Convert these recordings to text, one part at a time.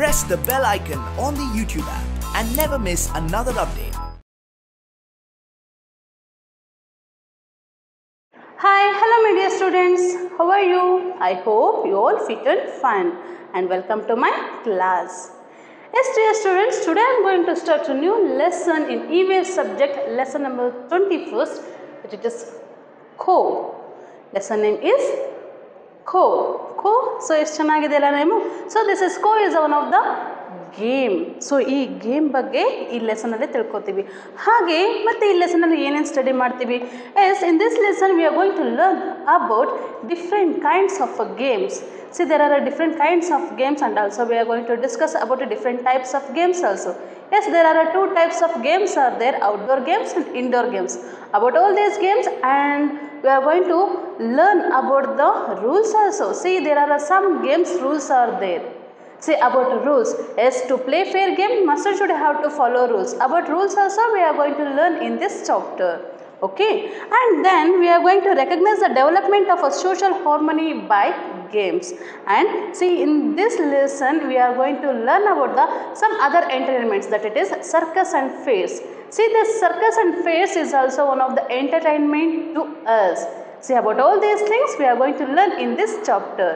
press the bell icon on the YouTube app and never miss another update. Hi, hello my dear students, how are you? I hope you all fit and fine and welcome to my class. Yes dear students, today I am going to start a new lesson in EVS subject, lesson number 21st, it is Co. Lesson name is Co. So ಎಷ್ಟು ಚೆನ್ನಾಗಿದೆ ಅಲ್ಲ name. So this is Co is one of the game. So ಈ game ಬಗ್ಗೆ ಈ ಲೆಸನಲ್ಲಿ ತಿಳ್ಕೊತೀವಿ. ಹಾಗೆ ಮತ್ತು ಈ ಲೆಸನಲ್ಲಿ ಏನೇನು ಸ್ಟಡಿ ಮಾಡ್ತೀವಿ. Yes in this lesson we are going to learn about different kinds of games. See, there are different kinds of games and also we are going to discuss about different types of games also. Yes, there are two types of games are there, outdoor games and indoor games. About all these games and we are going to learn about the rules also. See, there are some games rules are there. See about rules. Yes, to play fair game, master should have to follow rules. About rules also we are going to learn in this chapter. Okay, and then we are going to recognize the development of a social harmony by games. And see, in this lesson we are going to learn about the some other entertainments, that it is circus and fairs. See, this circus and fairs is also one of the entertainment to us. See, about all these things we are going to learn in this chapter.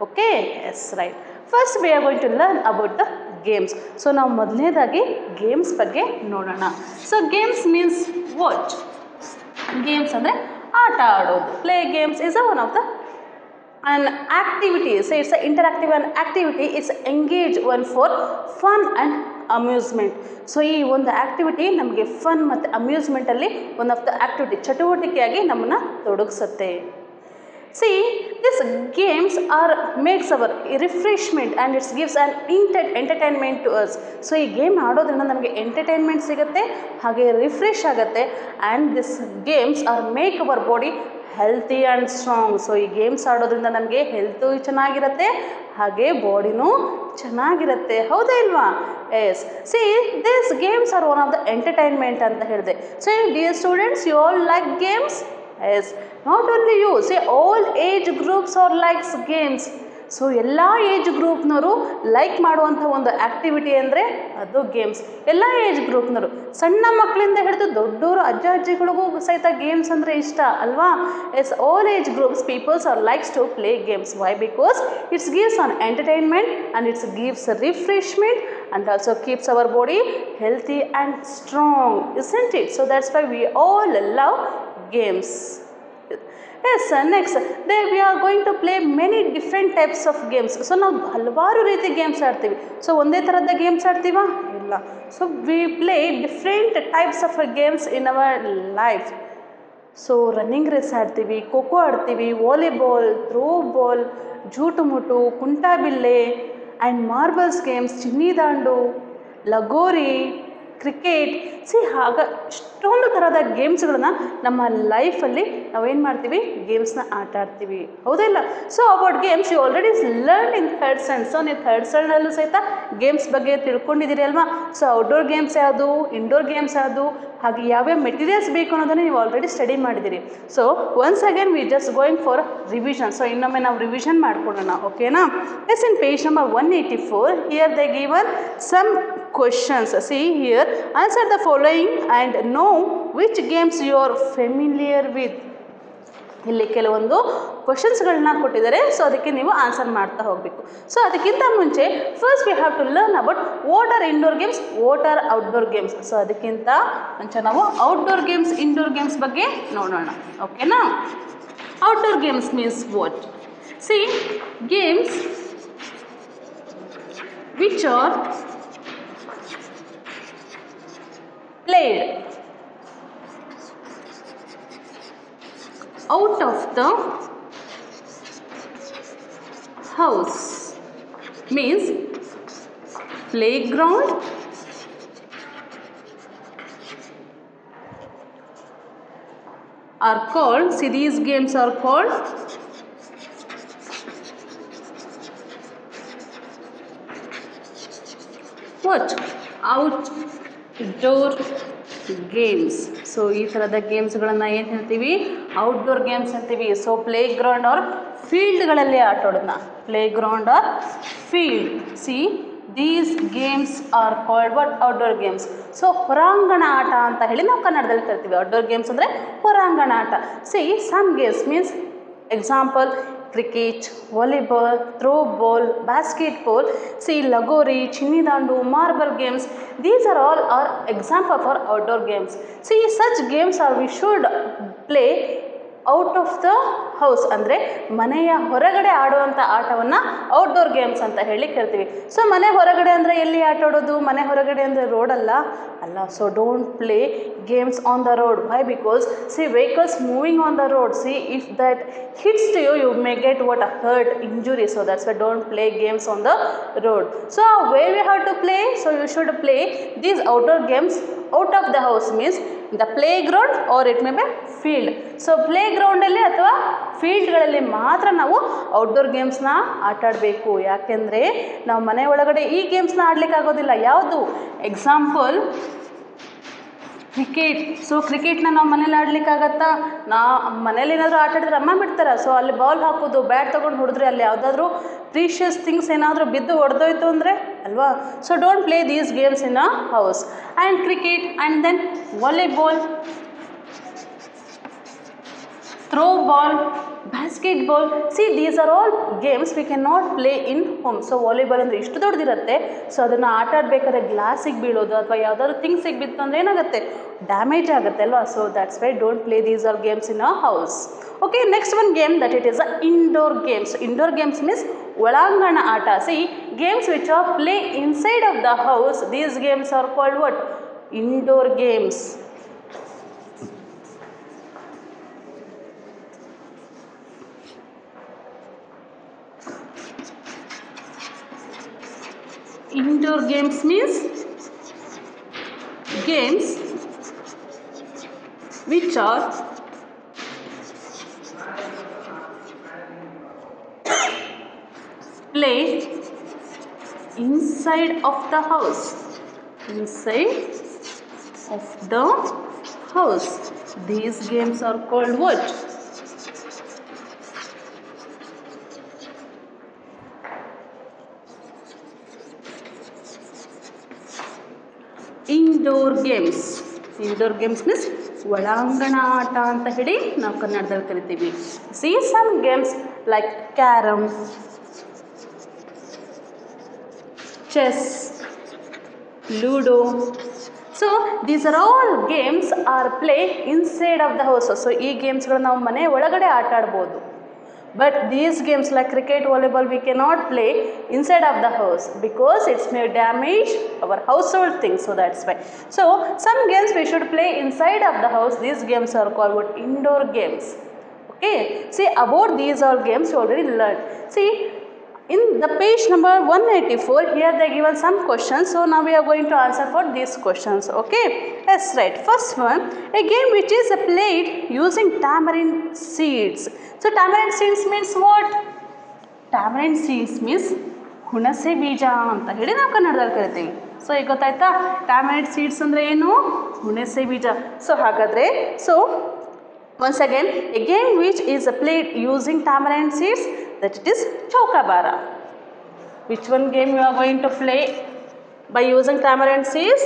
Okay, yes, right. First we are going to learn about the games. So now ಮೊದಲನೇದಾಗಿ games ಬಗ್ಗೆ ನೋಡೋಣ. So games means what? Games ಅಂದರೆ ಆಟ ಆಡೋದು. Play games is one of the an activity. So it's an interactive and activity. It's engage one for fun and amusement. So ಈ ಒಂದು activity ನಮಗೆ fun ಮತ್ತು ಅಮ್ಯೂಸ್ಮೆಂಟಲ್ಲಿ ಒನ್ ಆಫ್ ದ ಆ್ಯಕ್ಟಿವಿಟಿ ಚಟುವಟಿಕೆಯಾಗಿ ನಮ್ಮನ್ನು ತೊಡಗಿಸುತ್ತೆ. See, these games are makes our refreshment and it gives an entertainment to us. So ಈ game ಆಡೋದ್ರಿಂದ ನಮಗೆ entertainment ಸಿಗುತ್ತೆ, ಹಾಗೆ ರಿಫ್ರೆಶ್ ಆಗುತ್ತೆ. And this games are make our body healthy and strong. So ಈ games ಆಡೋದ್ರಿಂದ ನಮಗೆ ಹೆಲ್ತು ಚೆನ್ನಾಗಿರುತ್ತೆ, ಹಾಗೆ ಬಾಡಿನೂ ಚೆನ್ನಾಗಿರುತ್ತೆ. ಹೌದಾ ಇಲ್ವಾ? Yes. See this games are one of the entertainment ಅಂತ ಹೇಳಿದೆ. So dear students, you all like games? Yes, not only you, say all age groups or likes games. So ಎಲ್ಲ ಏಜ್ ಗ್ರೂಪ್ನವರು ಲೈಕ್ ಮಾಡುವಂಥ ಒಂದು ಆ್ಯಕ್ಟಿವಿಟಿ ಅಂದರೆ ಅದು games. ಎಲ್ಲ age ಗ್ರೂಪ್ನವರು, ಸಣ್ಣ ಮಕ್ಕಳಿಂದ ಹಿಡಿದು ದೊಡ್ಡವರು ಅಜ್ಜ ಅಜ್ಜಿಗಳಿಗೂ ಸಹಿತ ಗೇಮ್ಸ್ ಅಂದರೆ ಇಷ್ಟ ಅಲ್ವಾ? Yes, all age groups peoples are likes to play games. Why? Because it's gives an entertainment and it's gives refreshment and also keeps our body healthy and strong, isn't it? So that's why we all love games. Yes, next there we are going to play many different types of games. So ನಾವು ಹಲವಾರು ರೀತಿ games ಆಡ್ತೀವಿ. So ಒಂದೇ ಥರದ games ಆಡ್ತೀವಾ? ಇಲ್ಲ. So we play different types of games in our life. So running race ಆಡ್ತೀವಿ, ಖೋಖೋ ಆಡ್ತೀವಿ, ವಾಲಿಬಾಲ್, ಥ್ರೋ ಬಾಲ್, ಜೂಟು ಮುಟು, ಕುಂಟಾಬಿಲ್ಲೆ ಆ್ಯಂಡ್ ಮಾರ್ಬಲ್ಸ್ ಗೇಮ್ಸ್, ಚಿನ್ನಿ ದಾಂಡು, ಲಗೋರಿ, ಕ್ರಿಕೆಟ್. ಸಿ ಆಗ ಇಷ್ಟೊಂದು ಥರದ ಗೇಮ್ಸ್ಗಳನ್ನ ನಮ್ಮ ಲೈಫಲ್ಲಿ ನಾವೇನು ಮಾಡ್ತೀವಿ, ಗೇಮ್ಸ್ನ ಆಟ ಆಡ್ತೀವಿ. ಹೌದಿಲ್ಲ? So about games you already learn in third stand. So ನೀವು ಥರ್ಡ್ ಸ್ಟ್ಯಾಂಡಲ್ಲೂ ಸಹಿತ ಗೇಮ್ಸ್ ಬಗ್ಗೆ ತಿಳ್ಕೊಂಡಿದ್ದೀರಿ ಅಲ್ವಾ? ಸೊ ಔಟ್ಡೋರ್ ಗೇಮ್ಸ್ ಯಾವುದು, ಇಂಡೋರ್ ಗೇಮ್ಸ್ ಯಾವುದು, ಹಾಗೆ ಯಾವ್ಯಾವ ಮೆಟೀರಿಯಲ್ಸ್ ಬೇಕು ಅನ್ನೋದನ್ನು ನೀವು ಆಲ್ರೆಡಿ ಸ್ಟಡಿ ಮಾಡಿದ್ದೀರಿ. So once again we just going for revision. So ಇನ್ನೊಮ್ಮೆ ನಾವು ರಿವಿಷನ್ ಮಾಡ್ಕೊಳ್ಳೋಣ. ಓಕೆನಾ? Yes, in page number 184 here they given some questions. See here, answer the following and know which games you are familiar with. ಇಲ್ಲಿ ಕೆಲವೊಂದು ಕ್ವಶನ್ಸ್ಗಳನ್ನ ಕೊಟ್ಟಿದ್ದಾರೆ. So ಅದಕ್ಕೆ ನೀವು answer ಮಾಡ್ತಾ ಹೋಗಬೇಕು. ಸೊ ಅದಕ್ಕಿಂತ ಮುಂಚೆ first we have to learn about what are indoor games, what are outdoor games. So ಅದಕ್ಕಿಂತ ಮುಂಚೆ ನಾವು ಔಟ್ಡೋರ್ ಗೇಮ್ಸ್, ಇಂಡೋರ್ ಗೇಮ್ಸ್ ಬಗ್ಗೆ ನೋಡೋಣ. ಓಕೆನಾ? Outdoor games means what? C games which are played out of the house means playground, are called, see these games are called what? Outdoor games. So ಈ ಥರದ ಗೇಮ್ಸ್ಗಳನ್ನು ಏನು ಹೇಳ್ತೀವಿ? ಔಟ್ಡೋರ್ ಗೇಮ್ಸ್ ಅಂತೀವಿ. So play ground or ಫೀಲ್ಡ್ಗಳಲ್ಲಿ ಆಟ ಆಡೋದನ್ನ play ground or field. See these games are called what outdoor games. So ಹೊರಾಂಗಣ ಆಟ ಅಂತ ಹೇಳಿ ನಾವು ಕನ್ನಡದಲ್ಲಿ ಕರಿತೀವಿ. ಔಟ್ಡೋರ್ ಗೇಮ್ಸ್ ಅಂದರೆ ಹೊರಾಂಗಣ ಆಟ. See some games means example cricket, volleyball, throwball, basketball, see lagori, ಚಿನ್ನಿದಾಂಡು, marble games. These are all are example for outdoor games. See, such games are we should play out of the house, ಅಂದರೆ ಮನೆಯ ಹೊರಗಡೆ ಆಡುವಂಥ ಆಟವನ್ನು outdoor games ಅಂತ ಹೇಳಿ ಕರಿತೀವಿ. So ಮನೆ ಹೊರಗಡೆ ಅಂದರೆ ಎಲ್ಲಿ ಆಟ ಆಡೋದು? ಮನೆ ಹೊರಗಡೆ ಅಂದರೆ ರೋಡಲ್ಲ ಅಲ್ಲ. So don't play games on the road. Why? Because see vehicles moving on the road, see if that hits to you, you may get what a hurt, injury. So that's why don't play games on the road. So where we have to play? So you should play these outdoor games out of the house, means the playground or it may be field. So playground ಅಲ್ಲಿ ಅಥವಾ ಫೀಲ್ಡ್ಗಳಲ್ಲಿ ಮಾತ್ರ ನಾವು outdoor ಗೇಮ್ಸ್ನ ಆಟ ಆಡಬೇಕು. ಯಾಕೆಂದರೆ ನಾವು ಮನೆ ಒಳಗಡೆ ಈ ಗೇಮ್ಸ್ನ ಆಡಲಿಕ್ಕೆ ಆಗೋದಿಲ್ಲ. ಯಾವುದು? Example cricket. ಸೊ ಕ್ರಿಕೆಟ್ನ ನಾವು ಮನೇಲಿ ಆಡ್ಲಿಕ್ಕಾಗತ್ತಾ? ಮನೇಲಿ ಏನಾದರೂ ಆಟ ಆಡಿದ್ರೆ ಅಮ್ಮ ಬಿಡ್ತಾರೆ. ಸೊ ಅಲ್ಲಿ ಬಾಲ್ ಹಾಕೋದು, ಬ್ಯಾಟ್ ತೊಗೊಂಡು ಹೊಡೆದ್ರೆ ಅಲ್ಲಿ ಯಾವುದಾದ್ರೂ ಪ್ರೀಷಿಯಸ್ ಥಿಂಗ್ಸ್ ಏನಾದರೂ ಬಿದ್ದು ಹೊಡೆದೋಯ್ತು ಅಂದರೆ ಅಲ್ವಾ? So don't play these games in a house. And cricket and then volleyball, throwball, basketball. See, these are all games we cannot play in home. So volleyball ಅಂದರೆ ಇಷ್ಟು ದೊಡ್ಡದಿರುತ್ತೆ. ಸೊ ಅದನ್ನು ಆಟ ಆಡಬೇಕಾದ್ರೆ ಗ್ಲಾಸಿಗೆ ಬೀಳೋದು ಅಥವಾ ಯಾವುದಾದ್ರು ಥಿಂಗ್ಸಿಗೆ ಬಿತ್ತು ಅಂದರೆ ಏನಾಗುತ್ತೆ? ಡ್ಯಾಮೇಜ್ ಆಗುತ್ತೆ ಅಲ್ವಾ? So that's why don't play these are games in a house. Okay, next one game that it is a indoor games. Indoor games means ಒಳಾಂಗಣ ಆಟ. C games which are play inside of the house, these games are called what? Indoor games. Indoor games means games which are played inside of the house. Inside of the house. These games are called what? Indoor games. Indoor games means ಒಳಾಂಗಣ ಆಟ ಅಂತ ಹೇಳಿ ನಾವು ಕನ್ನಡದಲ್ಲಿ ಕರಿತೀವಿ. See some games like carrom, chess, ludo. So these are all games are play inside of the house. So ಈ ಗೇಮ್ಸ್ಗಳು ನಾವು ಮನೆ ಒಳಗಡೆ ಆಟ ಆಡ್ಬೋದು. But these games like cricket, volleyball, we cannot play inside of the house because it's may damage our household things. So that's why. So some games we should play inside of the house. These games are called what? Indoor games. Okay. See, about these all games you already learned. See, in the page number 184, here they given some questions. So now we are going to answer for these questions. Okay. Yes, right. First one, a game which is played using tamarind seeds. So tamarind seeds means what? Tamarind seeds means ಹುಣಸೆ ಬೀಜ ಅಂತ ಹೇಳಿ ನಾವು ಕನ್ನಡದಲ್ಲಿ ಕರಿತೀವಿ. So ಈಗ ಗೊತ್ತಾಯ್ತಾ tamarind seeds ಅಂದರೆ ಏನು? ಹುಣಸೆ ಬೀಜ. ಸೊ ಹಾಗಾದರೆ once again, a game which is played using tamarind seeds, that it is Chowkabara. Which one game you are going to play by using tamarind seeds?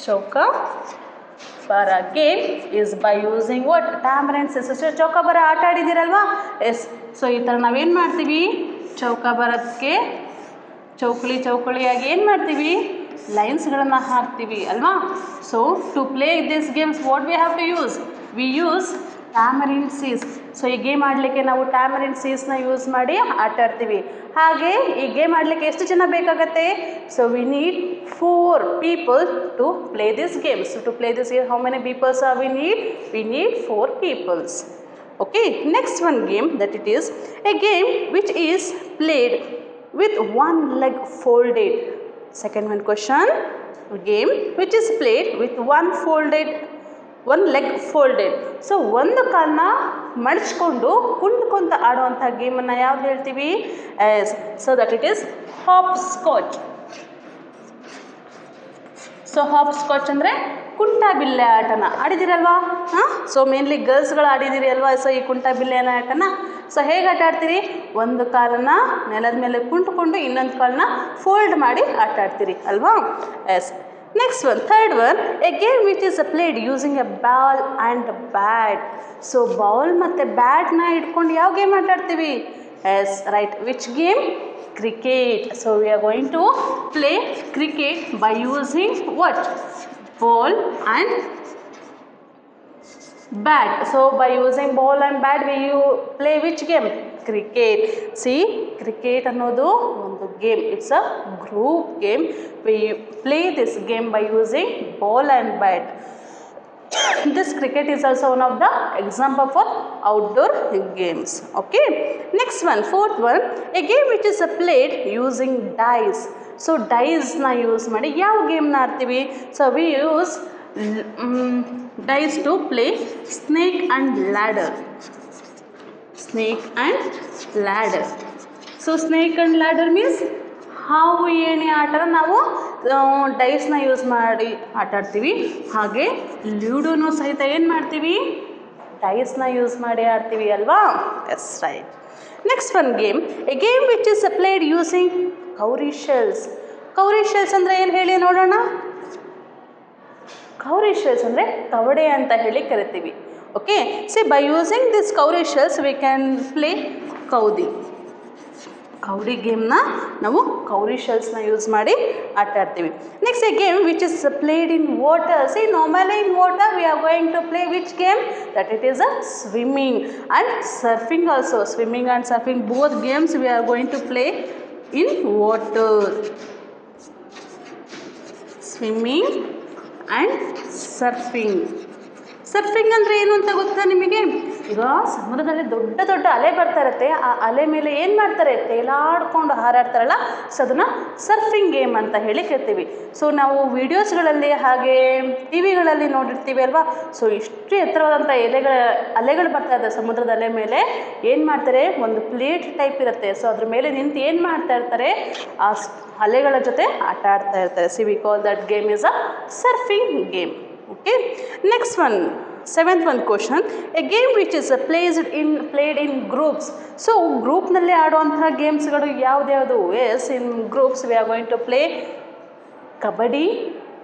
Chowkabara game is by using what? Tamarind seeds. So Chowkabara ಆಟ ಆಡಿದ್ದೀರಲ್ವಾ? S. So ಈ ಥರ ನಾವೇನು ಮಾಡ್ತೀವಿ? ಚೌಕಾಬಾರಕ್ಕೆ ಚೌಕಳಿಯಾಗಿ ಏನು ಮಾಡ್ತೀವಿ? ಲೈನ್ಸ್ಗಳನ್ನು ಹಾಕ್ತೀವಿ ಅಲ್ವಾ? So to play this games what we have to use? We use tamarind seeds. So ಈ ಗೇಮ್ ಆಡಲಿಕ್ಕೆ ನಾವು ಟ್ಯಾಮರಿನ್ ಸೀಡ್ಸ್ನ ಯೂಸ್ ಮಾಡಿ ಆಟ ಆಡ್ತೀವಿ. ಹಾಗೆ ಈ ಗೇಮ್ ಆಡಲಿಕ್ಕೆ ಎಷ್ಟು ಜನ ಬೇಕಾಗತ್ತೆ? So we need 4 people to play this games. So to play this game how many peoples are we need? We need 4 people. Okay, next one game that it is a game which is played with one leg folded. Second one question, a game which is played with one leg folded. So ಒಂದು ಕಾಲನ್ನ ಮಡಚ್ಕೊಂಡು ಕುಂಡ್ಕೊಂತ ಆಡುವಂಥ ಗೇಮನ್ನು ಯಾವ್ದು ಹೇಳ್ತೀವಿ? So that it is hopscotch. So hopscotch ಅಂದರೆ ಕುಂಟ ಬಿಲ್ಲೆ ಆಟನ ಆಡಿದಿರಲ್ವಾ? ಹಾಂ, ಸೊ ಮೇನ್ಲಿ ಗರ್ಲ್ಸ್ಗಳು ಆಡಿದ್ದೀರಿ ಅಲ್ವಾ. ಸೊ ಈ ಕುಂಟ ಬಿಲ್ಲೆನ ಆಟನ ಸೊ ಹೇಗೆ ಆಟ ಆಡ್ತೀರಿ, ಒಂದು ಕಾಲನ್ನ ನೆಲದ ಮೇಲೆ ಕುಂಟ್ಕೊಂಡು ಇನ್ನೊಂದು ಕಾಲನ್ನ ಫೋಲ್ಡ್ ಮಾಡಿ ಆಟ ಆಡ್ತೀರಿ ಅಲ್ವಾ. Yes. Next one, third one, a game which is played using a ball and bat. So ball ಮತ್ತು ಬ್ಯಾಟ್ನ ಇಟ್ಕೊಂಡು ಯಾವ ಗೇಮ್ ಆಟ ಆಡ್ತೀವಿ. Yes, right. Which game? Cricket. So we are going to play cricket by using what? Ball and bat. So by using ball and bat we play which game? Cricket. See, cricket ಅನ್ನೋದು ಒಂದು game. It's a group game. We play this game by using ball and bat. This cricket is also one of the example for outdoor games. Okay. Next one, fourth one, a game which is played using dice. So dice na use ಮಾಡಿ ಯಾವ game ನ ಆಡ್ತೀವಿ. So we use dice to play snake and ladder. Snake and ladder. So snake and ladder means ಹಾವು ಏಣಿ ಆಟನ ನಾವು ಡೈಸ್ನ use ಮಾಡಿ ಆಟ ಆಡ್ತೀವಿ. ಹಾಗೆ ಲೂಡೋನು ಸಹಿತ ಏನು ಮಾಡ್ತೀವಿ, ಡೈಸ್ನ ಯೂಸ್ ಮಾಡಿ ಆಡ್ತೀವಿ ಅಲ್ವಾ. Yes, right. Next one game, a game which is played using cowrie shells. Cowrie shells ಅಂದರೆ ಏನು ಹೇಳಿ ನೋಡೋಣ. ಕೌರಿ ಶೆಲ್ಸ್ ಅಂದರೆ ಕವಡೆ ಅಂತ ಹೇಳಿ ಕರಿತೀವಿ. Okay. See, by using this cowrie shells we can play ಕೌದಿ. ಕೌಡಿ ಗೇಮ್ನ ನಾವು ಕೌರಿ ಶೆಲ್ಸ್ನ ಯೂಸ್ ಮಾಡಿ ಆಟ ಆಡ್ತೀವಿ. Next a game which is played in water. See, normally in water we are going to play which game, that it is a swimming and surfing also. Swimming and surfing both games we are going to play in water. Swimming and surfing. Surfing ಅಂದರೆ ಏನು ಅಂತ ಗೊತ್ತಾ ನಿಮಗೆ? ಈಗ ಸಮುದ್ರದಲ್ಲಿ ದೊಡ್ಡ ದೊಡ್ಡ ಅಲೆ ಬರ್ತಾ ಇರುತ್ತೆ, ಆ ಅಲೆ ಮೇಲೆ ಏನು ಮಾಡ್ತಾರೆ, ತೇಲಾಡ್ಕೊಂಡು ಹಾರಾಡ್ತಾರಲ್ಲ, ಸೊ ಅದನ್ನು ಸರ್ಫಿಂಗ್ ಗೇಮ್ ಅಂತ ಹೇಳಿ ಕರಿತೀವಿ. ಸೊ ನಾವು ವೀಡಿಯೋಸ್ಗಳಲ್ಲಿ ಹಾಗೆ ಟಿ ವಿಗಳಲ್ಲಿ ನೋಡಿರ್ತೀವಿ ಅಲ್ವಾ. ಸೊ ಇಷ್ಟು ಎತ್ತರವಾದಂಥ ಅಲೆಗಳು ಬರ್ತಾ ಇದೆ ಸಮುದ್ರದ ಅಲೆ ಮೇಲೆ. ಏನು ಮಾಡ್ತಾರೆ, ಒಂದು ಪ್ಲೇಟ್ ಟೈಪ್ ಇರುತ್ತೆ, ಸೊ ಅದ್ರ ಮೇಲೆ ನಿಂತು ಏನು ಮಾಡ್ತಾ ಇರ್ತಾರೆ, ಆ ಅಲೆಗಳ ಜೊತೆ ಆಟ ಆಡ್ತಾ ಇರ್ತಾರೆ. C, we call that game is a surfing game. Okay. Next one, seventh one question, a game which is played in groups. So group ನಲ್ಲಿ ಆಡುವಂತಹ ಗೇಮ್ಸ್ಗಳು ಯಾವ್ದು? Yes, in groups we are going to play kabaddi,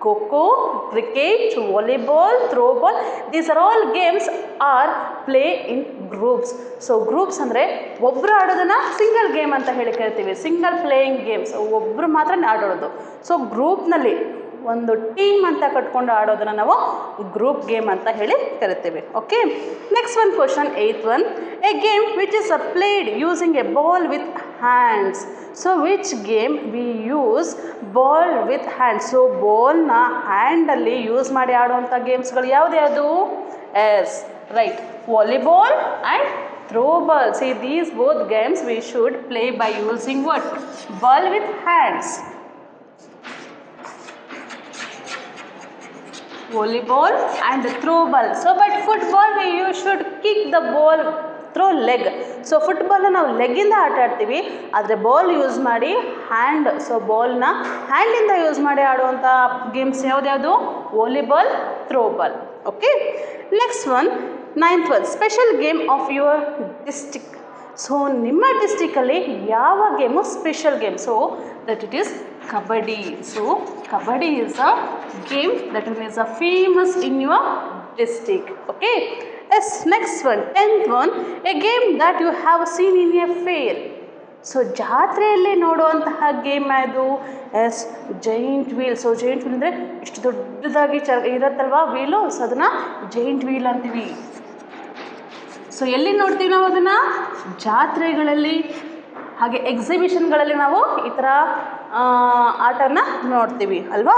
kho-kho, cricket, volleyball, throw ball. These are all games are play in groups. So groups ಅಂದರೆ ಒಬ್ಬರು ಆಡೋದನ್ನ single game ಅಂತ ಹೇಳಿ ಕರಿತೀವಿ. Single playing games, ಒಬ್ಬರು ಮಾತ್ರ ಆಡೋದು. ಸೊ ಗ್ರೂಪ್ನಲ್ಲಿ ಒಂದು ಟೀಮ್ ಅಂತ ಕಟ್ಕೊಂಡು ಆಡೋದನ್ನು ನಾವು ಗ್ರೂಪ್ ಗೇಮ್ ಅಂತ ಹೇಳಿ ಕರಿತೀವಿ. Okay. Next one question, eighth one, a game which is played using a ball with hands. So which game we use ball with hands. So ಬಾಲ್ನ ಹ್ಯಾಂಡಲ್ಲಿ ಯೂಸ್ ಮಾಡಿ ಆಡುವಂಥ ಗೇಮ್ಸ್ಗಳು ಯಾವುದು? Yes, right. Volleyball and throw ball. See, these both games we should play by using what? Ball with hands. Volleyball and throw ball. So but football you should kick the ball through leg. So football ನಾವು ಲೆಗ್ಗಿಂದ ಆಟ ಆಡ್ತೀವಿ, ಆದರೆ ball use ಮಾಡಿ hand. So ಬಾಲ್ನ ಹ್ಯಾಂಡಿಂದ use ಮಾಡಿ ಆಡುವಂಥ games ಯಾವ್ದು? Volleyball, throw ball. Okay. Next one, ninth one, special game of your district. So ನಿಮ್ಮ ಡಿಸ್ಟಿಕಲ್ಲಿ ಯಾವ game special game? So that it is kabaddi. So kabaddi is a game that is a famous in your district. Okay. Yes, next one, 10th one, a game that you have seen in a fair. So ಜಾತ್ರೆಯಲ್ಲಿ ನೋಡುವಂತಹ game ಅದು. Yes, giant wheel. So giant wheel ಅಂದರೆ ಇಷ್ಟು ದೊಡ್ಡದಾಗಿ ಇರುತ್ತಲ್ವಾ wheel, so ಅದನ್ನು giant wheel ಅಂತೀವಿ. So ಎಲ್ಲಿ ನೋಡ್ತೀವಿ ನಾವು ಅದನ್ನು? ಜಾತ್ರೆಗಳಲ್ಲಿ ಹಾಗೆ ಎಕ್ಸಿಬಿಷನ್ಗಳಲ್ಲಿ ನಾವು ಈ ಥರ ಆಟನ ನೋಡ್ತೀವಿ ಅಲ್ವಾ.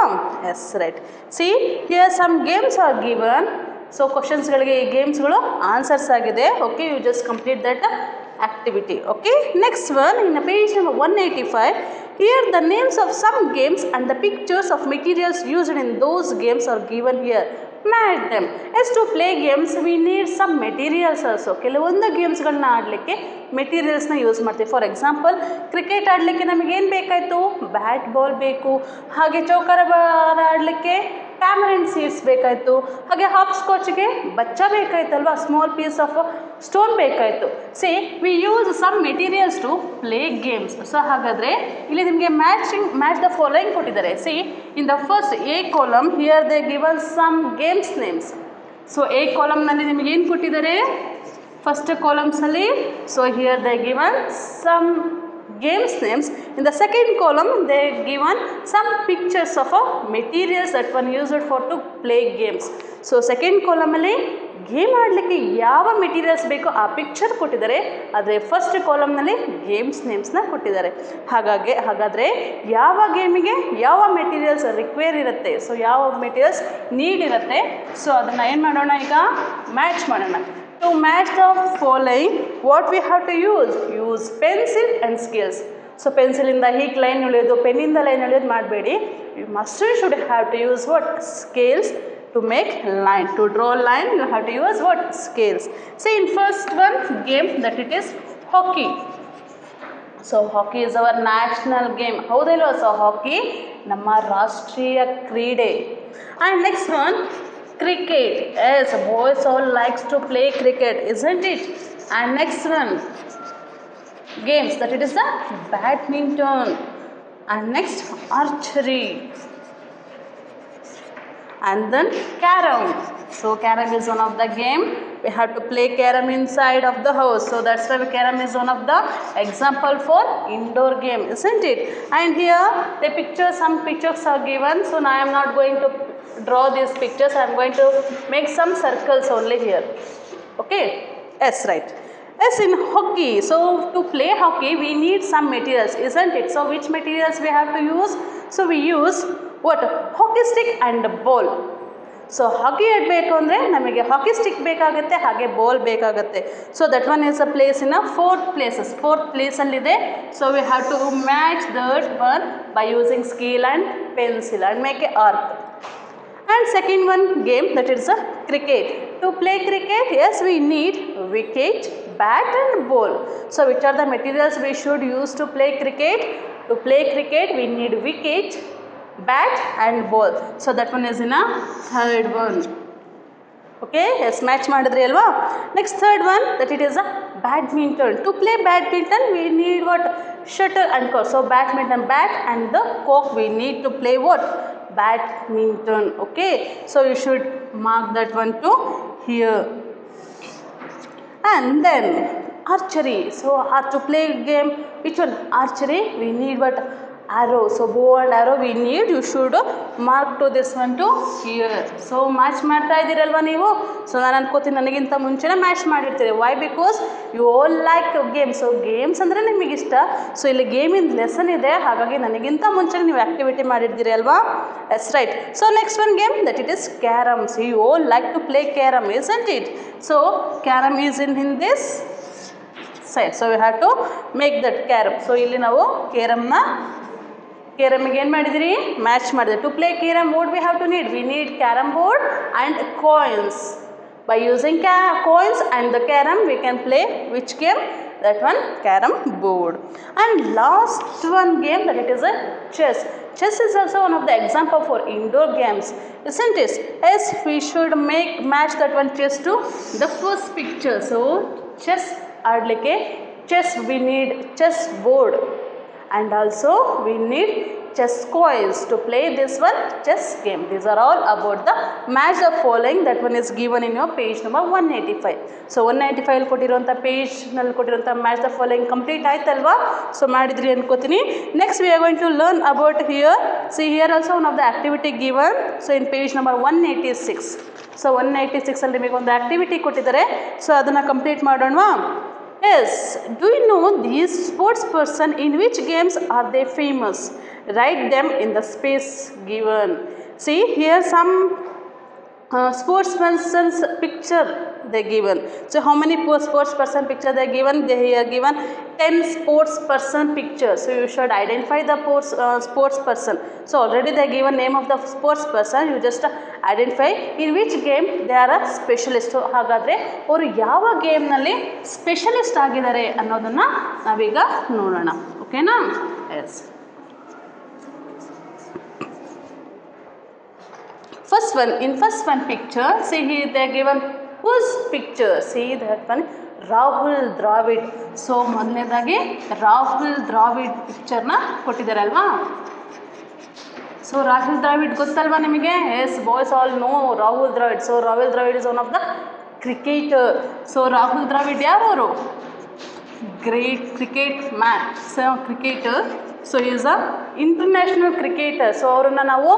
Yes, right. See, here some games are given. So ಕ್ವಶನ್ಸ್ಗಳಿಗೆ ಈ ಗೇಮ್ಸ್ಗಳು ಆನ್ಸರ್ಸ್ ಆಗಿದೆ. Okay, you just complete that activity. Okay. Next one, in page number 185, here the names of some games and the pictures of materials used in those games are given here. Match them. As to play games we need some materials also. ಕೆಲವೊಂದು ಗೇಮ್ಸ್ಗಳನ್ನ ಆಡಲಿಕ್ಕೆ ಮೆಟೀರಿಯಲ್ಸ್ನ use ಮಾಡ್ತೀವಿ. For example, cricket ಆಡಲಿಕ್ಕೆ ನಮಗೇನು ಬೇಕಾಯಿತು? Bat ball ಬೇಕು. ಹಾಗೆ ಚೌಕಾರ ಬಾರ ಆಡಲಿಕ್ಕೆ ಟ್ಯಾಮರಿನ್ ಸೀಡ್ಸ್ ಬೇಕಾಯಿತು, ಹಾಗೆ ಹಾಪ್ ಸ್ಕಾಚ್ಗೆ ಬಚ್ಚ ಬೇಕಾಯ್ತಲ್ವಾ, ಸ್ಮಾಲ್ ಪೀಸ್ ಆಫ್ ಸ್ಟೋನ್ ಬೇಕಾಯಿತು. See we use some materials to play games. So ಹಾಗಾದರೆ ಇಲ್ಲಿ ನಿಮಗೆ ಮ್ಯಾಚ್ ದ ಫಾಲೋಯಿಂಗ್ ಕೊಟ್ಟಿದ್ದಾರೆ. See in the first A column here they given some games names. So A ಕಾಲಮ್ನಲ್ಲಿ ನಿಮಗೆ ಏನು ಕೊಟ್ಟಿದ್ದಾರೆ, ಫಸ್ಟ್ ಕಾಲಮ್ಸಲ್ಲಿ. So here they given some games names. In the second column they given some pictures of materials that one used for to play games. So second column ಅಲ್ಲಿ game ಆಡಲಿಕ್ಕೆ ಯಾವ materials ಬೇಕೋ ಆ ಪಿಕ್ಚರ್ ಕೊಟ್ಟಿದ್ದಾರೆ, ಆದರೆ first ಕಾಲಮ್ನಲ್ಲಿ games ನೇಮ್ಸ್ನ ಕೊಟ್ಟಿದ್ದಾರೆ. ಹಾಗಾದರೆ ಯಾವ ಗೇಮಿಗೆ ಯಾವ ಮೆಟೀರಿಯಲ್ಸ್ ರಿಕ್ವೈರ್ ಇರುತ್ತೆ, ಸೊ ಯಾವ ಮೆಟೀರಿಯಲ್ಸ್ ನೀಡ್ ಇರುತ್ತೆ, ಸೊ ಅದನ್ನು ಏನು ಮಾಡೋಣ, ಈಗ ಮ್ಯಾಚ್ ಮಾಡೋಣ. To match the following, what we have to use pencil and scales. So pencil ಇಂದ ಹೀಗೆ ಲೈನ್ ಎಳೆಯೋದು, ಪೆನ್ನಿಂದ ಲೈನ್ ಎಳೆಯೋದು ಮಾಡಬೇಡಿ. You should have to use what? Scales to make line. To draw line you have to use what? Scales. See in first one game that it is hockey. So hockey is our national game. ಹೌದಲ್ವಾ? So ಹಾಕಿ ನಮ್ಮ ರಾಷ್ಟ್ರೀಯ ಕ್ರೀಡೆ. And next one cricket. Yes, boys all likes to play cricket, isn't it? And next one games that it is the badminton. And next archery. And then carom. So carom is one of the game. We have to play carom inside of the house. So that's why carom is one of the example for indoor game, isn't it? And here the pictures, some pictures are given. So now I am not going to draw these pictures. I am going to make some circles only here. Okay? Yes, right. Yes, in hockey. So to play hockey we need some materials, isn't it? So which materials we have to use? So we use what? Hockey stick and ball. So hockey ಆಡಬೇಕು ಅಂದರೆ ನಮಗೆ hockey stick ಬೇಕಾಗುತ್ತೆ, ಹಾಗೆ ball ಬೇಕಾಗುತ್ತೆ. So that one is a place in fourth ಪ್ಲೇಸಲ್ಲಿದೆ. So we have to match that one by using scale and pencil and make a arc. And second one game that is a cricket. To play cricket, yes, we need wicket, bat and ball. So which are the materials we should use to play cricket? To play cricket we need wicket, bat and ball. So that one is in a third one. Okay, yes, match ಮಾಡಿದ್ರಿ ಅಲ್ವಾ. Next third one that it is a badminton. To play badminton we need what? Shuttle and cock. So badminton, bat and the cock we need to play what? Badminton. Okay, so you should mark that one too here. And then archery. So to play game, which one? Archery we need what? Arrow. So bow and arrow we need. You should mark to this one too here. So match ಮಾಡ್ತಾ ಇದ್ದೀರಲ್ವಾ ನೀವು. So ನಾನು ಅನ್ಕೋತೀನಿ ನನಗಿಂತ ಮುಂಚೆನೇ match ಮಾಡಿರ್ತೀರಿ. Why? Because you all like games. So games ಅಂದರೆ ನಿಮಗಿಷ್ಟ. So ಇಲ್ಲಿ ಗೇಮಿಂದ ಲೆಸನ್ ಇದೆ, ಹಾಗಾಗಿ ನನಗಿಂತ ಮುಂಚೆ ನೀವು ಆ್ಯಕ್ಟಿವಿಟಿ ಮಾಡಿರ್ತೀರಿ ಅಲ್ವಾ. Yes right. So next one game that it is carrom. So you all like to play carrom, isn't it? So carom is in this side. So we have to make that carom. So ಇಲ್ಲಿ ನಾವು ಕೇರಮ್ಗೆ ಏನು ಮಾಡಿದಿರಿ? Match ಮಾಡಿದೆ. To play carrom board we have to need. We need carrom board and coins. By using coins and the carom we can play which game? That one, carom board. And last one game that it is a chess. Chess is also one of the example for indoor games, isn't it? Yes, we should match that one chess to the first picture. So chess ಆಡಲಿಕ್ಕೆ chess we need chess board. And also we need chess coins to play this one chess game. These are all about the match the following. That one is given in your page number 185. So 195 ಕೊಟ್ಟಿರುವಂಥ page ನಲ್ಲಿ ಕೊಟ್ಟಿರುವಂಥ match the following complete ಆಯ್ತಲ್ವಾ. So ಮಾಡಿದ್ರಿ ಅನ್ಕೋತೀನಿ. Next we are going to learn about here. See here also one of the activity given. So in page number 186. So 186 ಅಲ್ಲಿ ನಿಮಗೆ ಒಂದು activity ಕೊಟ್ಟಿದ್ದಾರೆ. ಸೊ ಅದನ್ನು ಕಂಪ್ಲೀಟ್ ಮಾಡೋಣವಾ? Yes, do you know these sports person in which games are they famous? Write them in the space given. See here some sports person's picture they given. So how many sports person picture they given? They are given 10 sports person pictures. So you should identify the sports person. So already they given name of the sports person. You just identify in which game they are a specialist. So ಹಾಗಾದರೆ ಅವರು ಯಾವ ಗೇಮ್ನಲ್ಲಿ specialist ಆಗಿದ್ದಾರೆ ಅನ್ನೋದನ್ನು ನಾವೀಗ ನೋಡೋಣ. ಓಕೆನಾ? S. First one, in first one picture, see here they are given whose picture? See that one, Rahul Dravid. So ಮೊದಲನೇದಾಗಿ ರಾಹುಲ್ ದ್ರಾವಿಡ್ ಪಿಕ್ಚರ್ನ ಕೊಟ್ಟಿದ್ದಾರೆ ಅಲ್ವಾ. ಸೊ ರಾಹುಲ್ ದ್ರಾವಿಡ್ ಗೊತ್ತಲ್ವಾ ನಿಮಗೆ? Yes, boys all know Rahul Dravid. So Rahul Dravid is one of the cricketer. So Rahul Dravid ಯಾರವರು? Great cricket man. So cricketer. So is a international cricketer. So ಅವ್ರನ್ನ ನಾವು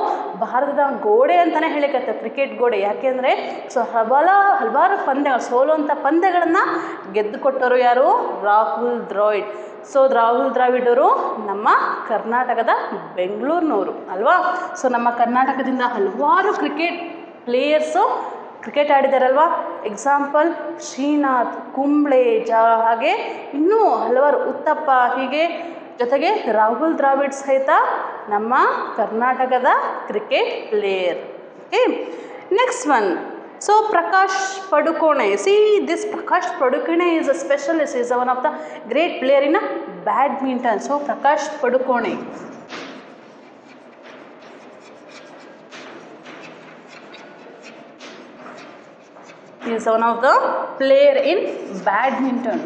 ಭಾರತದ ಗೋಡೆ ಅಂತಲೇ ಹೇಳಿಕತ್ತೇವೆ, ಕ್ರಿಕೆಟ್ ಗೋಡೆ. ಯಾಕೆಂದರೆ ಸೊ ಹಲವಾರು ಪಂದ್ಯಗಳು, ಸೋಲುವಂಥ ಪಂದ್ಯಗಳನ್ನು ಗೆದ್ದುಕೊಟ್ಟರು ಯಾರು? ರಾಹುಲ್ ದ್ರಾವಿಡ್. ಸೊ ರಾಹುಲ್ ದ್ರಾವಿಡ್ ಅವರು ನಮ್ಮ ಕರ್ನಾಟಕದ ಬೆಂಗಳೂರಿನವರು ಅಲ್ವಾ. ಸೊ ನಮ್ಮ ಕರ್ನಾಟಕದಿಂದ ಹಲವಾರು ಕ್ರಿಕೆಟ್ ಪ್ಲೇಯರ್ಸು ಕ್ರಿಕೆಟ್ ಆಡಿದಾರಲ್ವಾ. ಎಕ್ಸಾಂಪಲ್ ಶ್ರೀನಾಥ್, ಕುಂಬ್ಳೆ, ಹಾಗೆ ಇನ್ನೂ ಹಲವಾರು, ಉತ್ತಪ್ಪ, ಹೀಗೆ ಜೊತೆಗೆ ರಾಹುಲ್ ದ್ರಾವಿಡ್ ಸಹಿತ ನಮ್ಮ ಕರ್ನಾಟಕದ cricket player. Okay, next one. So Prakash Padukone. See this Prakash Padukone is a specialist, is one of the great player in badminton. So Prakash Padukone is one of the player in badminton.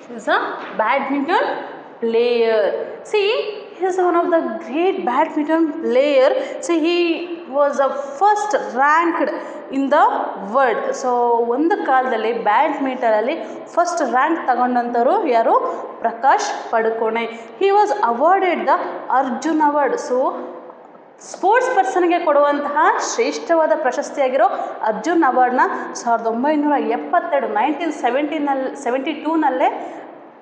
He is a badminton player. See, he is one of the great badminton player. See, he was the first ranked in the world. So ಒಂದು ಕಾಲದಲ್ಲಿ ಬ್ಯಾಡ್ಮಿಂಟನಲ್ಲಿ first rank ತಗೊಂಡಂಥವ್ರು ಯಾರು? Prakash Padukone. He was awarded the Arjun award. So sports ಪರ್ಸನ್ಗೆ ಕೊಡುವಂತಹ ಶ್ರೇಷ್ಠವಾದ ಪ್ರಶಸ್ತಿಯಾಗಿರೋ ಅರ್ಜುನ್ ಅವಾರ್ಡ್ನ 1972 1972ನಲ್ಲೇ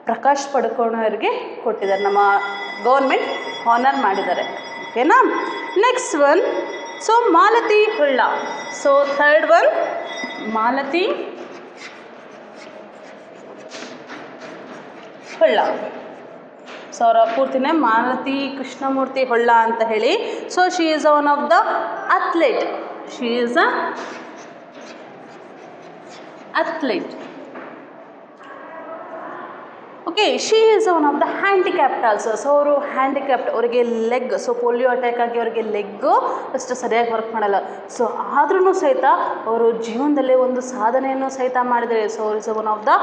ಪ್ರಕಾಶ್ ಪಡುಕೋಣೆ ಅವರಿಗೆ ಕೊಟ್ಟಿದ್ದಾರೆ. ನಮ್ಮ ಗೌರ್ಮೆಂಟ್ ಹಾನರ್ ಮಾಡಿದ್ದಾರೆ. ಓಕೆನಾ. Next one. So Malathi Holla. So third one, Malathi Holla. So ಅವರ ಪೂರ್ತಿನೇ ಮಾಲತಿ ಕೃಷ್ಣಮೂರ್ತಿ ಹೊಳ್ಳ ಅಂತ ಹೇಳಿ. So she is one of the athlete. She is a athlete. Okay, she is one of the handicapped also. So ಅವರು ಹ್ಯಾಂಡಿಕ್ಯಾಪ್ಟ್, ಅವರಿಗೆ ಲೆಗ್, ಸೊ ಪೋಲಿಯೋ ಅಟ್ಯಾಕ್ ಆಗಿ ಅವರಿಗೆ leg ಅಷ್ಟು ಸರಿಯಾಗಿ work ಮಾಡಲ್ಲ. ಸೊ ಆದ್ರೂ ಸಹಿತ ಅವರು ಜೀವನದಲ್ಲಿ ಒಂದು ಸಾಧನೆಯನ್ನು ಸಹಿತ ಮಾಡಿದ್ದಾರೆ. So is one of the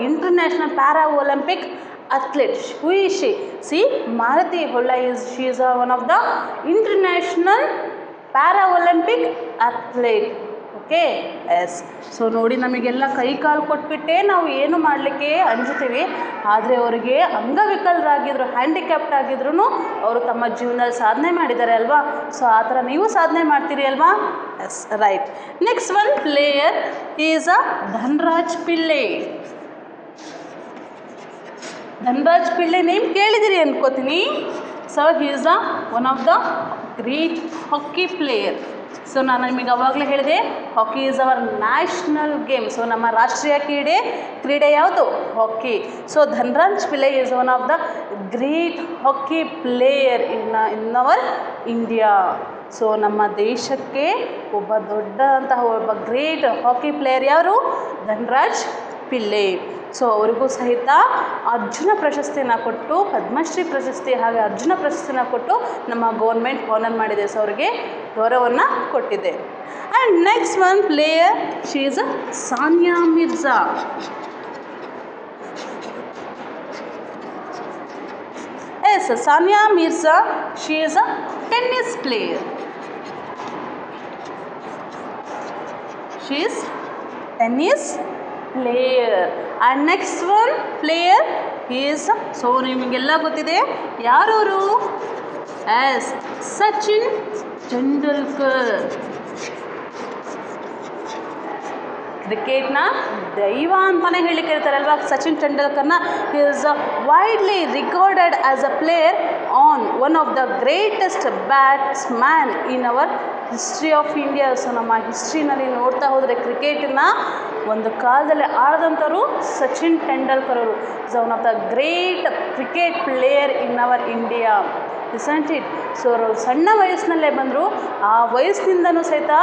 international para Olympic athlete. Who is she? See, Malathi Holla she is one of the international Paralympic athlete. Okay, yes. So ನೋಡಿ, ನಮಗೆಲ್ಲ ಕೈ ಕಾಲು ಕೊಟ್ಬಿಟ್ಟೆ ನಾವು ಏನು ಮಾಡಲಿಕ್ಕೆ ಅಂಜುತ್ತೀವಿ. ಆದರೆ ಅವರಿಗೆ ಅಂಗವಿಕಲರಾಗಿದ್ರು, ಹ್ಯಾಂಡಿಕ್ಯಾಪ್ಟ್ ಆಗಿದ್ರು ಅವರು ತಮ್ಮ ಜೀವನದಲ್ಲಿ ಸಾಧನೆ ಮಾಡಿದ್ದಾರೆ ಅಲ್ವಾ. ಸೊ ಆ ಥರ ನೀವು ಸಾಧನೆ ಮಾಡ್ತೀರಿ ಅಲ್ವಾ. Yes, right. Next one player is a Dhanraj Pillay. Dhanraj Pillay name ಕೇಳಿದಿರಿ ಅನ್ಕೋತೀನಿ. So he is one of the great hockey player. So ನಾನು ನಿಮಗೆ ಅವಾಗಲೇ ಹೇಳಿದೆ, hockey is our national game. So ನಮ್ಮ ರಾಷ್ಟ್ರೀಯ ಕ್ರೀಡೆ ಯಾವುದು? Hockey. So Dhanraj Pillay is one of the great hockey player in our India. So ನಮ್ಮ ದೇಶಕ್ಕೆ ಒಬ್ಬ ದೊಡ್ಡದಂತಹ ಒಬ್ಬ ಗ್ರೇಟ್ ಹಾಕಿ ಪ್ಲೇಯರ್ ಯಾರು? ಧನ್ರಾಜ್ ಪಿಳ್ಳೆ. ಸೊ ಅವ್ರಿಗೂ ಸಹಿತ ಅರ್ಜುನ ಪ್ರಶಸ್ತಿನ ಕೊಟ್ಟು, ಪದ್ಮಶ್ರೀ ಪ್ರಶಸ್ತಿ ಹಾಗೆ ಅರ್ಜುನ ಪ್ರಶಸ್ತಿನ ಕೊಟ್ಟು ನಮ್ಮ ಗೌರ್ಮೆಂಟ್ ಹಾನರ್ ಮಾಡಿದೆ. ಸೊ ಅವರಿಗೆ ಗೌರವವನ್ನು ಕೊಟ್ಟಿದೆ. And next one player, she is Sania Mirza. Yes, Sania Mirza, she is a tennis player. She is tennis player. And next one player is, so ನಿಮಗೆಲ್ಲ ಗೊತ್ತಿದೆ ಯಾರವರು? ಎಸ್, ಸಚಿನ್ ತೆಂಡೂಲ್ಕರ್. ಕ್ರಿಕೆಟ್ನ ದೈವ ಅಂತಲೇ ಹೇಳಿ ಕೇಳ್ತಾರಲ್ವಾ ಸಚಿನ್ ತೆಂಡೂಲ್ಕರ್ನ. He is widely regarded as a player on one of the greatest batsman in our history of India. So ನಮ್ಮ ಹಿಸ್ಟ್ರಿನಲ್ಲಿ ನೋಡ್ತಾ ಹೋದರೆ ಕ್ರಿಕೆಟನ್ನ ಒಂದು ಕಾಲದಲ್ಲಿ ಆಡಿದಂಥವ್ರು ಸಚಿನ್ ತೆಂಡೂಲ್ಕರ್ ಅವರು. Is one of the great cricket player in our India, isn't it. So ಅವರು ಸಣ್ಣ ವಯಸ್ಸಿನಲ್ಲೇ ಬಂದರು. ಆ ವಯಸ್ಸಿನಿಂದನೂ ಸಹಿತ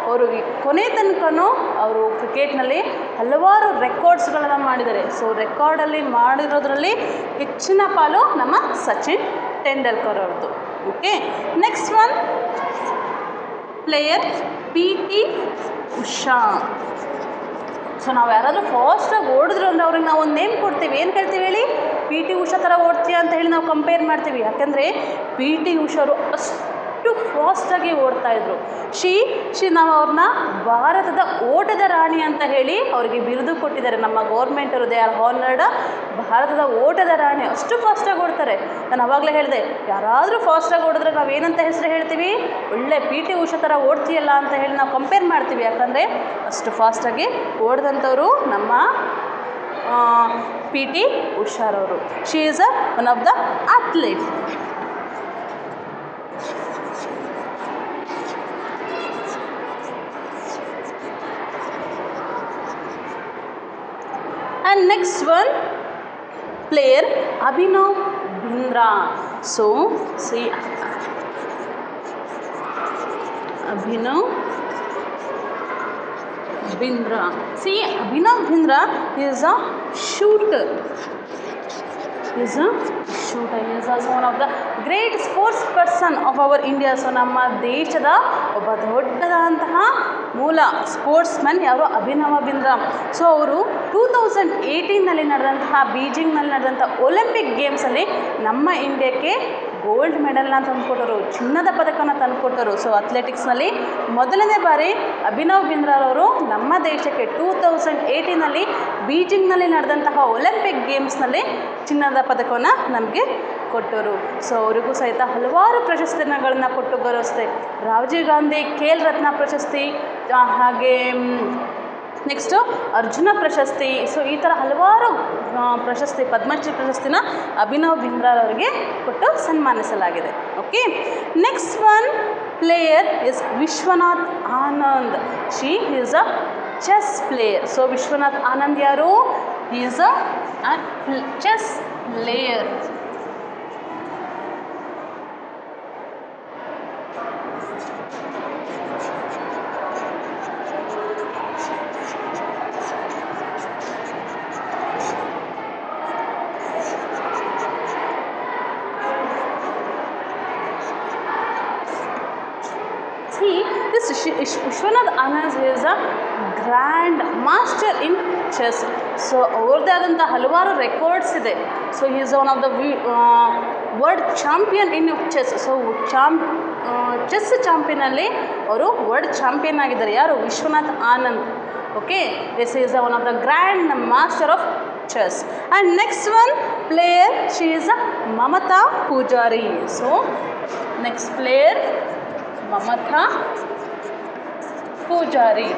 ಅವರು ಕೊನೆ ತನಕನೂ ಅವರು ಕ್ರಿಕೆಟ್ನಲ್ಲಿ ಹಲವಾರು ರೆಕಾರ್ಡ್ಸ್ಗಳನ್ನು ಮಾಡಿದ್ದಾರೆ. ಸೊ ರೆಕಾರ್ಡಲ್ಲಿ ಮಾಡಿರೋದ್ರಲ್ಲಿ ಹೆಚ್ಚಿನ ಪಾಲು ನಮ್ಮ ಸಚಿನ್ ತೆಂಡಲ್ಕರ್ ಅವ್ರದ್ದು. Okay, next one player PT Usha. So ನಾವು ಯಾರಾದರೂ ಫಾಸ್ಟಾಗಿ ಓಡಿದ್ರು ಅಂದರೆ ಅವ್ರಿಗೆ ನಾವು ಒಂದು ನೇಮ್ ಕೊಡ್ತೀವಿ. ಏನು ಕೇಳ್ತೀವಿ ಹೇಳಿ? PT ಉಷಾ ಥರ ಓಡ್ತೀಯ ಅಂತ ಹೇಳಿ ನಾವು ಕಂಪೇರ್ ಮಾಡ್ತೀವಿ. ಯಾಕೆಂದರೆ PT ಉಷಾರು ಅಷ್ಟು ಫಾಸ್ಟಾಗಿ ಓಡ್ತಾಯಿದ್ರು. ನಾವು ಅವ್ರನ್ನ ಭಾರತದ ಓಟದ ರಾಣಿ ಅಂತ ಹೇಳಿ ಅವರಿಗೆ ಬಿರುದು ಕೊಟ್ಟಿದ್ದಾರೆ ನಮ್ಮ ಗೌರ್ಮೆಂಟರು. ದೇ ಆರ್ ಹಾನರ್ಡ್ ಭಾರತದ ಓಟದ ರಾಣಿ. ಅಷ್ಟು ಫಾಸ್ಟಾಗಿ ಓಡ್ತಾರೆ. ನಾನು ಆವಾಗಲೇ ಹೇಳಿದೆ, ಯಾರಾದರೂ ಫಾಸ್ಟಾಗಿ ಓಡಿದ್ರೆ ನಾವು ಏನಂತ ಹೆಸರು ಹೇಳ್ತೀವಿ? ಒಳ್ಳೆ PT ಉಷಾ ಥರ ಓಡ್ತೀಯಲ್ಲ ಅಂತ ಹೇಳಿ ನಾವು ಕಂಪೇರ್ ಮಾಡ್ತೀವಿ. ಯಾಕಂದರೆ ಅಷ್ಟು ಫಾಸ್ಟಾಗಿ ಓಡಿದಂಥವ್ರು ನಮ್ಮ PT ಉಷಾರವರು. She is one of the athlete. And next one player Abhinav Bindra. So see Abhinav Bindra. See, Abhinav Bindra is a shooter. He is also one of the great sports person of our India. So ನಮ್ಮ ದೇಶದ ಒಬ್ಬ ದೊಡ್ಡದಾದಂತಹ ಮೂಲ sports man ಯಾರು? Abhinava Bindra. So ಅವರು 2018ನಲ್ಲಿ ನಡೆದಂತಹ ಬೀಜಿಂಗ್ನಲ್ಲಿ ನಡೆದಂಥ Olympic ಗೇಮ್ಸಲ್ಲಿ ನಮ್ಮ ಇಂಡಿಯಾಕ್ಕೆ ಗೋಲ್ಡ್ ಮೆಡಲ್ನ ತಂದುಕೊಟ್ಟರು, ಚಿನ್ನದ ಪದಕವನ್ನು ತಂದುಕೊಟ್ಟರು. ಸೊ ಅಥ್ಲೆಟಿಕ್ಸ್ನಲ್ಲಿ ಮೊದಲನೇ ಬಾರಿ ಅಭಿನವ್ ಬಿಂದ್ರಾರವರು ನಮ್ಮ ದೇಶಕ್ಕೆ 2018ನಲ್ಲಿ ಬೀಜಿಂಗ್ನಲ್ಲಿ ನಡೆದಂತಹ ಒಲಿಂಪಿಕ್ ಗೇಮ್ಸ್ನಲ್ಲಿ ಚಿನ್ನದ ಪದಕವನ್ನು ನಮಗೆ ಕೊಟ್ಟರು. ಸೊ ಅವರಿಗೂ ಸಹಿತ ಹಲವಾರು ಪ್ರಶಸ್ತಿಗಳನ್ನು ಕೊಟ್ಟು ಗೌರವಿಸಿದೆ. ರಾಜೀವ್ ಗಾಂಧಿ ಖೇಲ್ ರತ್ನ ಪ್ರಶಸ್ತಿ, ಹಾಗೆ ನೆಕ್ಸ್ಟು ಅರ್ಜುನ ಪ್ರಶಸ್ತಿ. ಸೊ ಈ ಥರ ಹಲವಾರು ಪ್ರಶಸ್ತಿ, ಪದ್ಮಶ್ರೀ ಪ್ರಶಸ್ತಿನ ಅಭಿನವ್ ಬಿಂದ್ರಾರವರಿಗೆ ಕೊಟ್ಟು ಸನ್ಮಾನಿಸಲಾಗಿದೆ. Okay, next one player is Vishwanath Anand. She is a chess player. So Vishwanath Anand ಯಾರು? Is a chess player. Vishwanath Anand is a grandmaster in chess. So ಅವ್ರದ್ದೇ ಆದಂಥ ಹಲವಾರು ರೆಕಾರ್ಡ್ಸ್ ಇದೆ. So he is one of the world champion in chess. So chess ಚಾಂಪಿಯನಲ್ಲಿ ಅವರು world champion ಆಗಿದ್ದಾರೆ. ಯಾರು? Vishwanath Anand. Okay, this is one of the grandmaster of chess. And next one player, she is a Mamata Pujari. So next player Mamata Pujari.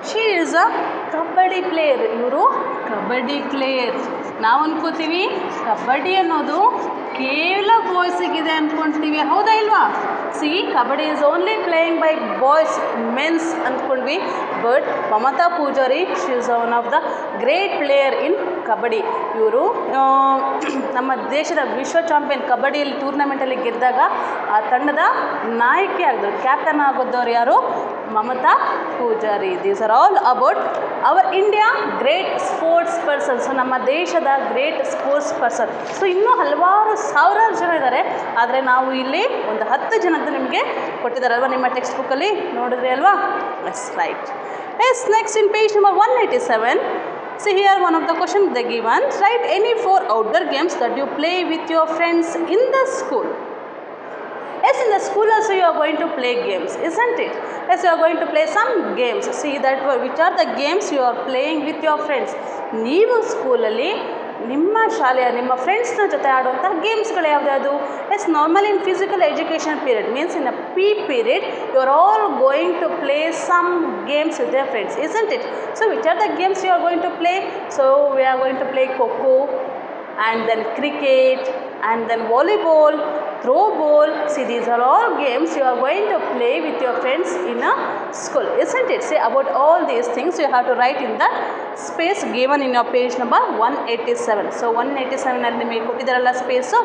She is a kabaddi player. ಇವರು kabaddi player. ನಾವು ಅನ್ಕೋತೀವಿ ಕಬಡ್ಡಿ ಅನ್ನೋದು ಕೇವಲ ಬಾಯ್ಸಿಗಿದೆ ಅಂದ್ಕೊಳ್ತೀವಿ, ಹೌದಾ ಇಲ್ವಾ? See, kabaddi is only playing by boys, mens ಅಂದ್ಕೊಂಡ್ವಿ. But Mamata Pujari, she is one of the great player in kabaddi. ಇವರು ನಮ್ಮ ದೇಶದ ವಿಶ್ವ ಚಾಂಪಿಯನ್ ಕಬಡ್ಡಿಯಲ್ಲಿ ಟೂರ್ನಮೆಂಟಲ್ಲಿ ಗೆದ್ದಾಗ ಆ ತಂಡದ ನಾಯಕಿ ಆಗಿದ್ರು, ಕ್ಯಾಪ್ಟನ್ ಆಗೋದವ್ರು ಯಾರು? Mamata Pujari. These are all about our India great sports person. So ನಮ್ಮ ದೇಶದ ಗ್ರೇಟ್ ಸ್ಪೋರ್ಟ್ಸ್ ಪರ್ಸನ್. ಸೊ ಇನ್ನೂ ಹಲವಾರು ಸಾವಿರಾರು ಜನ ಇದ್ದಾರೆ, ಆದರೆ ನಾವು ಇಲ್ಲಿ ಒಂದು 10 ಜನದ್ದು ನಿಮಗೆ ಕೊಟ್ಟಿದ್ದಾರೆ ಅಲ್ವಾ? ನಿಮ್ಮ ಟೆಕ್ಸ್ಟ್ ಬುಕ್ಕಲ್ಲಿ ನೋಡಿದ್ರಿ ಅಲ್ವಾ? Yes, right. Yes, next in page number 187. See here one of the questions they given. Write any 4 outdoor games that you play with your friends in the school. Yes, in the school also you are going to play games, isn't it? Yes, you are going to play some games. See that which are the games you are playing with your friends. ನೀವು ಸ್ಕೂಲಲ್ಲಿ ನಿಮ್ಮ ಶಾಲೆಯ ನಿಮ್ಮ ಫ್ರೆಂಡ್ಸ್ನ ಜೊತೆ ಆಡುವಂಥ ಗೇಮ್ಸ್ಗಳು ಯಾವ್ದು? Yes, normally in physical education period means in a P period you are all going to play some games with your friends, isn't it? So which are the games you are going to play? So we are going to play Coco, and then cricket, and then volleyball, throw ball. See, these are all games you are going to play with your friends in a school, isn't it? Say about all these things you have to write in the space given in your page number 187. So 187 ಅಲ್ಲಿ ನಿಮಗೆ ಕೊಟ್ಟಿದ್ದಾರಲ್ಲ space,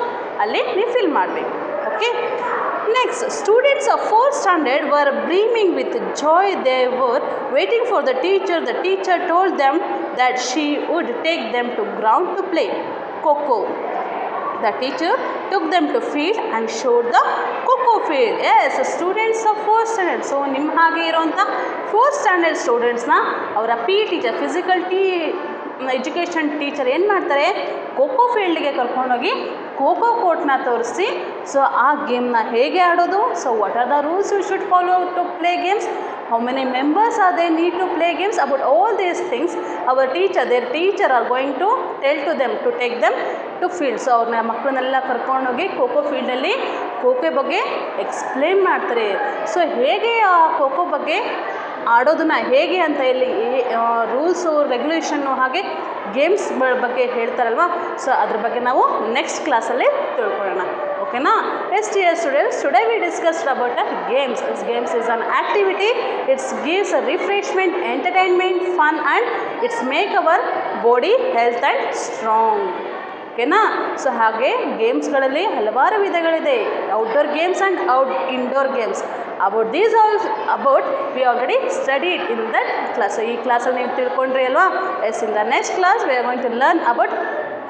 ಅಲ್ಲಿ ನೀವು fill ಮಾಡಬೇಕು. Okay, next students of 4th standard were beaming with joy. They were waiting for the teacher. The teacher told them that she would take them to ground to play Coco. the teacher took them to field and showed the Coco field. Yes, students of 4th standard. So ನಿಮ್ಮ ಹಾಗೆ ಇರುವಂಥ 4th standard ಸ್ಟೂಡೆಂಟ್ಸ್ನ ಅವರ P teacher physical education teacher ಏನು ಮಾಡ್ತಾರೆ, ಖೋಖೋ ಫೀಲ್ಡ್ಗೆ ಕರ್ಕೊಂಡೋಗಿ ಖೋಖೋ ಕೋರ್ಟ್ನ ತೋರಿಸಿ so ಆ ಗೇಮ್ನ ಹೇಗೆ ಆಡೋದು, so what are the rules you should follow to play games, how many members are they need to play games, about all these things their teacher are going to tell to them to take them to field. So ಅವ್ರನ್ನ ಮಕ್ಕಳನ್ನೆಲ್ಲ ಕರ್ಕೊಂಡೋಗಿ ಖೋಖೋ ಫೀಲ್ಡಲ್ಲಿ ಖೋಖೋ ಬಗ್ಗೆ explain ಮಾಡ್ತಾರೆ. So ಹೇಗೆ ಆ ಖೋಖೋ ಬಗ್ಗೆ ಆಡೋದನ್ನ ಹೇಗೆ ಅಂತ ಇಲ್ಲಿ ರೂಲ್ಸು ರೆಗ್ಯುಲೇಷನ್ನು ಹಾಗೆ ಗೇಮ್ಸ್ ಬಗ್ಗೆ ಹೇಳ್ತಾರಲ್ವ, ಸೊ ಅದ್ರ ಬಗ್ಗೆ ನಾವು ನೆಕ್ಸ್ಟ್ ಕ್ಲಾಸಲ್ಲಿ ತಿಳ್ಕೊಳ್ಳೋಣ. ಓಕೆನಾ? Yes dear students, today we discussed about games. Games is an activity, it's gives a refreshment, entertainment, fun and it's make our body health and strong. ಓಕೆನಾ? So ಹಾಗೆ ಗೇಮ್ಸ್ಗಳಲ್ಲಿ ಹಲವಾರು ವಿಧಗಳಿದೆ, outdoor games and indoor games. About these we already studied in that class. ಈ ಕ್ಲಾಸಲ್ಲಿ ನೀವು ತಿಳ್ಕೊಂಡ್ರಿ ಅಲ್ವಾ? Yes, in the next class we are going to learn about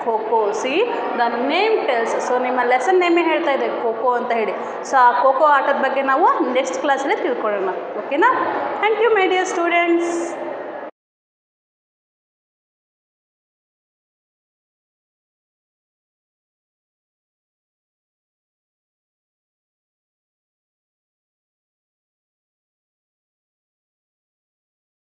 kho kho. See the name tells. So ನಿಮ್ಮ ಲೆಸನ್ ನೇಮೇ ಹೇಳ್ತಾ ಇದೆ ಖೋಖೋ ಅಂತ ಹೇಳಿ. ಸೊ ಆ ಖೋಖೋ ಆಟದ ಬಗ್ಗೆ ನಾವು ನೆಕ್ಸ್ಟ್ ಕ್ಲಾಸಲ್ಲಿ ತಿಳ್ಕೊಳ್ಳೋಣ. ಓಕೆನಾ? Thank you my dear students.